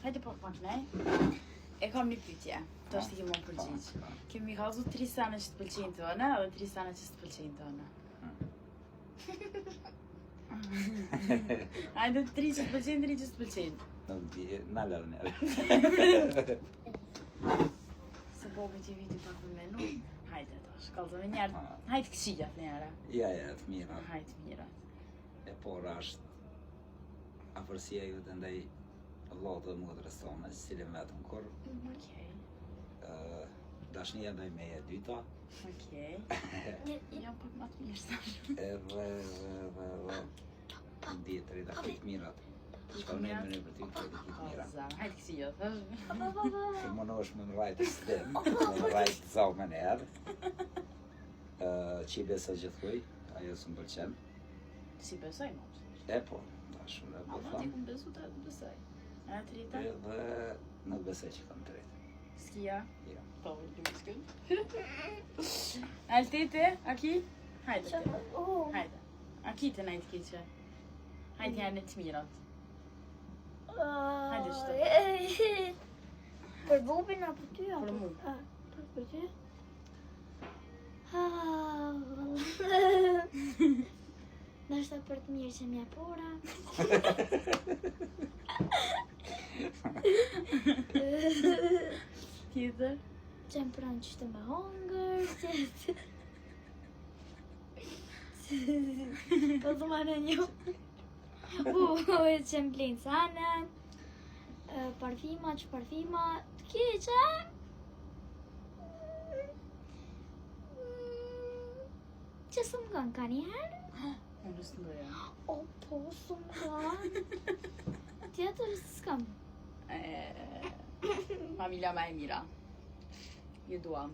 Hajde po pak nej. E kam një pyetje. To është i kemi përgjigj. Kemi kallzu 3 sene që të pëlqejnë tona edhe 3 sene që të pëlqejnë tona. Hajde 3 që të pëlqejnë, 3 që të pëlqejnë. Nuk di, na lërë njerë. Se po me që viti pak me menu. Hajde tash, kallzo me njerë. Hajde këqijat njerë. Ja, të mira. Hajde mirat. E por është afërsia ju të ndaj vllot dhe motrës tonë, cilën vetëm kur Okej. dashnia ndaj meje e dyta. Okej. Jam pak më të mirë sa. Edhe tjetëri da këtë mirat. Shkallë në për ty këtë mira. Hajde këqijat. Që më në është më në rajtë stem, më në rajtë zau me njerë. Që i besa gjithkuj, ajo së më pëlqen. Si besoj më? E po, dashur e A po ma ti thamë. ku besu të besoj. A trita? Edhe nuk besoj që kam tretë. Skia? Jo. Po, lumë s'kën. Altete, aki? Hajde te. Hajde. Aki të najtë keqe. Hajde janë të mirat. Hajde shto. Për bubin apo ty? Për mu. Për ty? Nështë për të mirë që mja pora. Tjetër? Që më pranë që të më hongër, po të më në një. Që më blinë sanën, parfima të keqe. Që së më kanë ka njëherë? Unë së ndoja. O, po, së më kanë. Tjetër s'kam. Familja ma e mira. Ju duam.